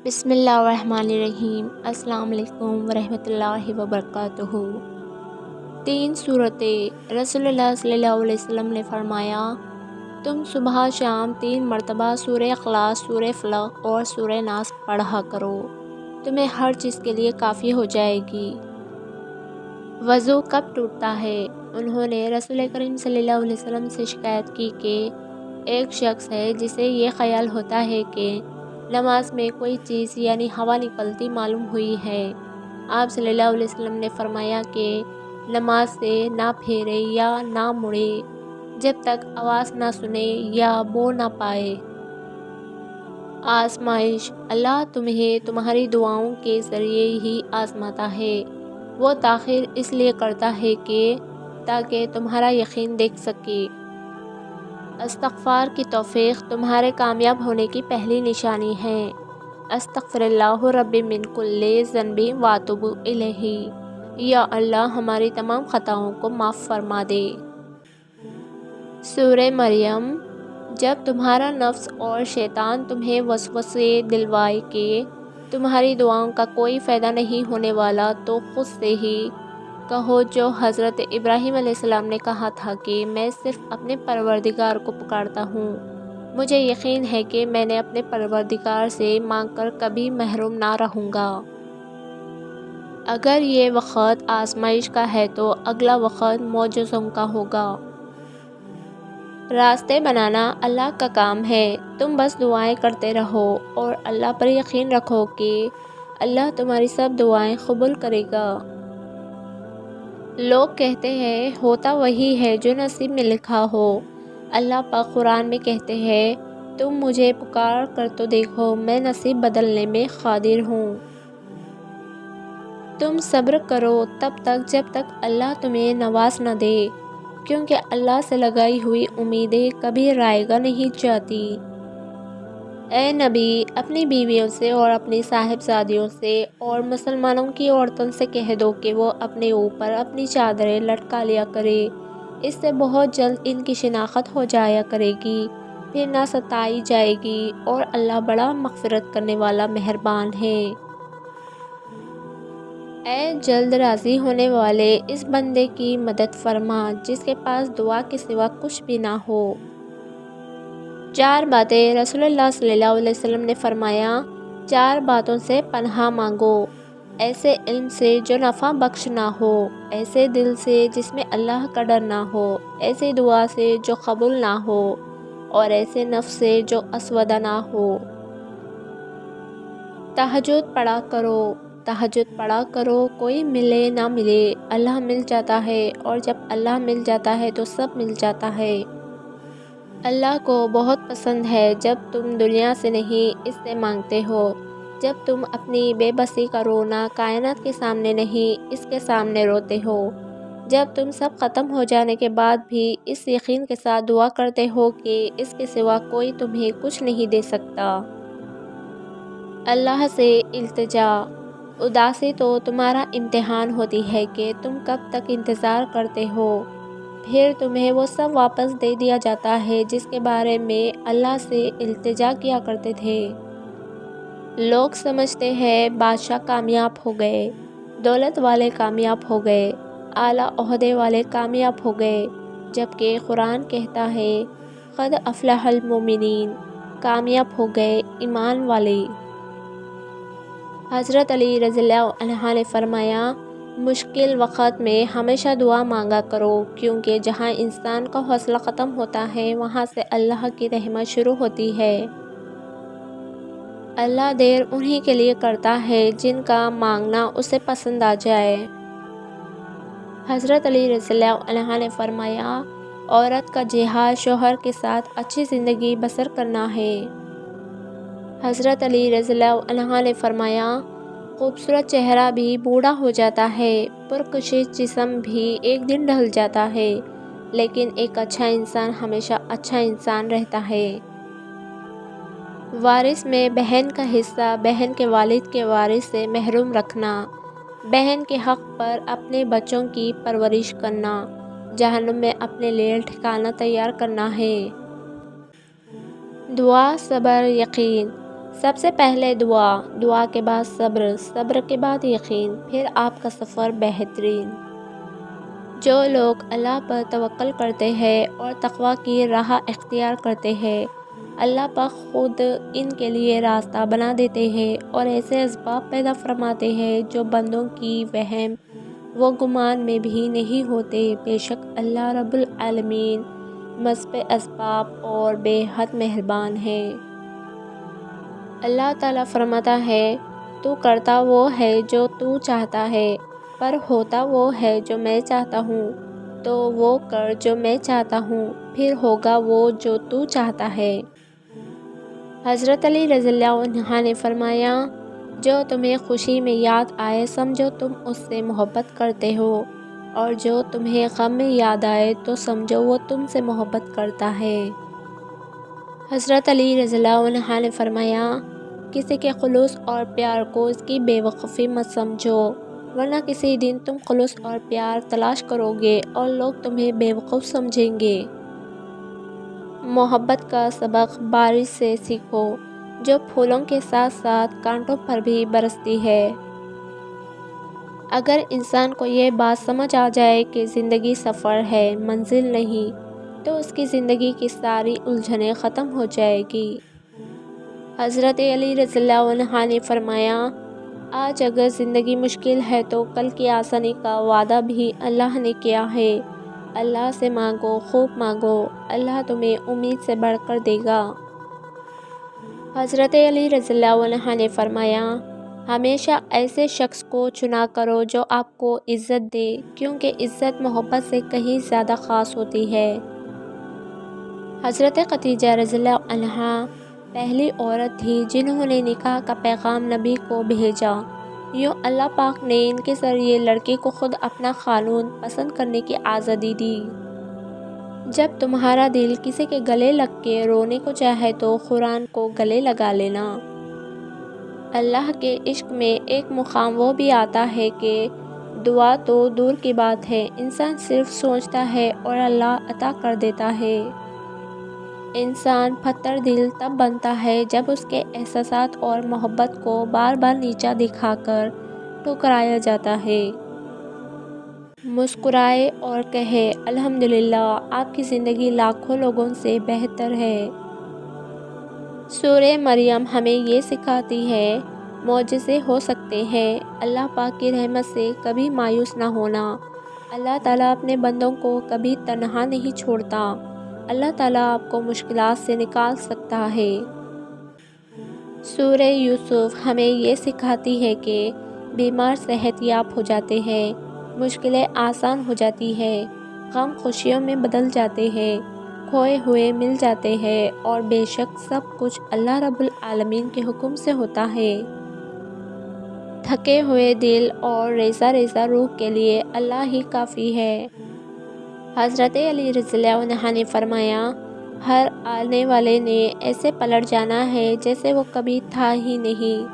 بسم اللہ الرحمن الرحیم۔ السلام علیکم ورحمۃ اللہ وبرکاتہ۔ 3 صورتیں۔ رسول اللہ صلی اللہ علیہ وسلم نے فرمایا، تم صبح شام 3 مرتبہ سورہ اخلاص، سورہ فلق اور سورہ ناس پڑھا کرو، تمہیں ہر چیز کے لیے کافی ہو جائے گی۔ وضو کب ٹوٹتا ہے؟ انہوں نے رسول کریم صلی اللہ علیہ وسلم سے شکایت کی کہ ایک شخص ہے جسے یہ خیال ہوتا ہے کہ نماز میں کوئی چیز یعنی ہوا نکلتی معلوم ہوئی ہے۔ آپ صلی اللہ علیہ وسلم نے فرمایا کہ نماز سے نہ پھیرے یا نہ مڑے جب تک آواز نہ سنے یا بو نہ پائے۔ آزمائش۔ اللہ تمہیں تمہاری دعاؤں کے ذریعے ہی آزماتا ہے۔ وہ تاخیر اس لیے کرتا ہے کہ تاکہ تمہارا یقین دیکھ سکے۔ استغفار کی توفیق تمہارے کامیاب ہونے کی پہلی نشانی ہے۔ استغفر اللہ ربی من کل ذنب واتوب الیہ۔ یا اللہ ہماری تمام خطاؤں کو معاف فرما دے۔ سورہ مریم۔ جب تمہارا نفس اور شیطان تمہیں وسوسے دلوائے کہ تمہاری دعاؤں کا کوئی فائدہ نہیں ہونے والا، تو خود سے ہی کہو جو حضرت ابراہیم علیہ السلام نے کہا تھا کہ میں صرف اپنے پروردگار کو پکارتا ہوں، مجھے یقین ہے کہ میں نے اپنے پروردگار سے مانگ کر کبھی محروم نہ رہوں گا۔ اگر یہ وقت آزمائش کا ہے تو اگلا وقت معجزوں کا ہوگا۔ راستے بنانا اللہ کا کام ہے، تم بس دعائیں کرتے رہو اور اللہ پر یقین رکھو کہ اللہ تمہاری سب دعائیں قبول کرے گا۔ لوگ کہتے ہیں ہوتا وہی ہے جو نصیب میں لکھا ہو۔ اللہ پاک قرآن میں کہتے ہیں، تم مجھے پکار کر تو دیکھو، میں نصیب بدلنے میں قادر ہوں۔ تم صبر کرو تب تک جب تک اللہ تمہیں نواز نہ دے، کیونکہ اللہ سے لگائی ہوئی امیدیں کبھی رائگاں نہیں جاتی۔ اے نبی، اپنی بیویوں سے اور اپنی صاحبزادیوں سے اور مسلمانوں کی عورتوں سے کہہ دو کہ وہ اپنے اوپر اپنی چادریں لٹکا لیا کرے، اس سے بہت جلد ان کی شناخت ہو جایا کرے گی، پھر نہ ستائی جائے گی، اور اللہ بڑا مغفرت کرنے والا مہربان ہے۔ اے جلد راضی ہونے والے اس بندے کی مدد فرما جس کے پاس دعا کے سوا کچھ بھی نہ ہو۔ 4 باتیں۔ رسول اللہ صلی اللہ علیہ وسلم نے فرمایا، 4 باتوں سے پناہ مانگو، ایسے علم سے جو نفع بخش نہ ہو، ایسے دل سے جس میں اللہ کا ڈر نہ ہو، ایسی دعا سے جو قبول نہ ہو، اور ایسے نفس سے جو اسودہ نہ ہو۔ تہجد پڑھا کرو، تہجد پڑھا کرو، کوئی ملے نہ ملے اللہ مل جاتا ہے، اور جب اللہ مل جاتا ہے تو سب مل جاتا ہے۔ اللہ کو بہت پسند ہے جب تم دنیا سے نہیں اس سے مانگتے ہو، جب تم اپنی بے بسی کا رونا کائنات کے سامنے نہیں اس کے سامنے روتے ہو، جب تم سب ختم ہو جانے کے بعد بھی اس یقین کے ساتھ دعا کرتے ہو کہ اس کے سوا کوئی تمہیں کچھ نہیں دے سکتا۔ اللہ سے التجا۔ اداسی تو تمہارا امتحان ہوتی ہے کہ تم کب تک انتظار کرتے ہو، پھر تمہیں وہ سب واپس دے دیا جاتا ہے جس کے بارے میں اللہ سے التجا کیا کرتے تھے۔ لوگ سمجھتے ہیں بادشاہ کامیاب ہو گئے، دولت والے کامیاب ہو گئے، اعلیٰ عہدے والے کامیاب ہو گئے، جبکہ قرآن کہتا ہے قد افلح المؤمنین، کامیاب ہو گئے ایمان والے۔ حضرت علی رضی اللہ عنہ نے فرمایا، مشکل وقت میں ہمیشہ دعا مانگا کرو، کیونکہ جہاں انسان کا حوصلہ ختم ہوتا ہے وہاں سے اللہ کی رحمت شروع ہوتی ہے۔ اللہ دیر انہی کے لیے کرتا ہے جن کا مانگنا اسے پسند آ جائے۔ حضرت علی رضی اللہ عنہ نے فرمایا، عورت کا جہاد شوہر کے ساتھ اچھی زندگی بسر کرنا ہے۔ حضرت علی رضی اللہ عنہ نے فرمایا، خوبصورت چہرہ بھی بوڑھا ہو جاتا ہے، پرکشش جسم بھی ایک دن ڈھل جاتا ہے، لیکن ایک اچھا انسان ہمیشہ اچھا انسان رہتا ہے۔ وارث میں بہن کا حصہ بہن کے والد کے وارث سے محروم رکھنا، بہن کے حق پر اپنے بچوں کی پرورش کرنا، جہنم میں اپنے لیے ٹھکانہ تیار کرنا ہے۔ دعا، صبر، یقین۔ سب سے پہلے دعا، دعا کے بعد صبر، صبر کے بعد یقین، پھر آپ کا سفر بہترین۔ جو لوگ اللہ پر توکل کرتے ہیں اور تقوی کی راہ اختیار کرتے ہیں، اللہ پاک خود ان کے لیے راستہ بنا دیتے ہیں اور ایسے اسباب پیدا فرماتے ہیں جو بندوں کی وہم و گمان میں بھی نہیں ہوتے۔ بے شک اللہ رب العالمین مسبب اسباب اور بے حد مہربان ہے۔ اللہ تعالیٰ فرماتا ہے، تو کرتا وہ ہے جو تو چاہتا ہے، پر ہوتا وہ ہے جو میں چاہتا ہوں، تو وہ کر جو میں چاہتا ہوں، پھر ہوگا وہ جو تو چاہتا ہے۔ حضرت علی رضی اللہ عنہ نے فرمایا، جو تمہیں خوشی میں یاد آئے سمجھو تم اس سے محبت کرتے ہو، اور جو تمہیں غم میں یاد آئے تو سمجھو وہ تم سے محبت کرتا ہے۔ حضرت علی رضی اللہ عنہ نے فرمایا، کسی کے خلوص اور پیار کو اس کی بے وقوفی مت سمجھو، ورنہ کسی دن تم خلوص اور پیار تلاش کرو گے اور لوگ تمہیں بے وقوف سمجھیں گے۔ محبت کا سبق بارش سے سیکھو، جو پھولوں کے ساتھ ساتھ کانٹوں پر بھی برستی ہے۔ اگر انسان کو یہ بات سمجھ آ جائے کہ زندگی سفر ہے، منزل نہیں، تو اس کی زندگی کی ساری الجھنیں ختم ہو جائے گی۔ حضرت علی رضی اللہ عنہ نے فرمایا، آج اگر زندگی مشکل ہے تو کل کی آسانی کا وعدہ بھی اللہ نے کیا ہے۔ اللہ سے مانگو، خوب مانگو، اللہ تمہیں امید سے بڑھ کر دے گا۔ حضرت علی رضی اللہ عنہ نے فرمایا، ہمیشہ ایسے شخص کو چنا کرو جو آپ کو عزت دے، کیونکہ عزت محبت سے کہیں زیادہ خاص ہوتی ہے۔ حضرت خدیجہ رضی اللہ عنہا پہلی عورت تھی جنہوں نے نکاح کا پیغام نبی کو بھیجا۔ یوں اللہ پاک نے ان کے ذریعے لڑکی کو خود اپنا خانون پسند کرنے کی آزادی دی۔ جب تمہارا دل کسی کے گلے لگ کے رونے کو چاہے تو قرآن کو گلے لگا لینا۔ اللہ کے عشق میں ایک مقام وہ بھی آتا ہے کہ دعا تو دور کی بات ہے، انسان صرف سوچتا ہے اور اللہ عطا کر دیتا ہے۔ انسان پتھر دل تب بنتا ہے جب اس کے احساسات اور محبت کو بار بار نیچا دکھا کر ٹھکرایا جاتا ہے۔ مسکرائے اور کہے، الحمدللہ، آپ کی زندگی لاکھوں لوگوں سے بہتر ہے۔ سورہ مریم ہمیں یہ سکھاتی ہے، معجزے ہو سکتے ہیں، اللہ پاک کی رحمت سے کبھی مایوس نہ ہونا۔ اللہ تعالیٰ اپنے بندوں کو کبھی تنہا نہیں چھوڑتا۔ اللہ تعالیٰ آپ کو مشکلات سے نکال سکتا ہے۔ سورہ یوسف ہمیں یہ سکھاتی ہے کہ بیمار صحت یاب ہو جاتے ہیں، مشکلیں آسان ہو جاتی ہیں، غم خوشیوں میں بدل جاتے ہیں، کھوئے ہوئے مل جاتے ہیں، اور بے شک سب کچھ اللہ رب العالمین کے حکم سے ہوتا ہے۔ تھکے ہوئے دل اور ریزہ ریزہ روح کے لیے اللہ ہی کافی ہے۔ حضرت علی رضی اللہ عنہ نے فرمایا، ہر آنے والے نے ایسے پلٹ جانا ہے جیسے وہ کبھی تھا ہی نہیں۔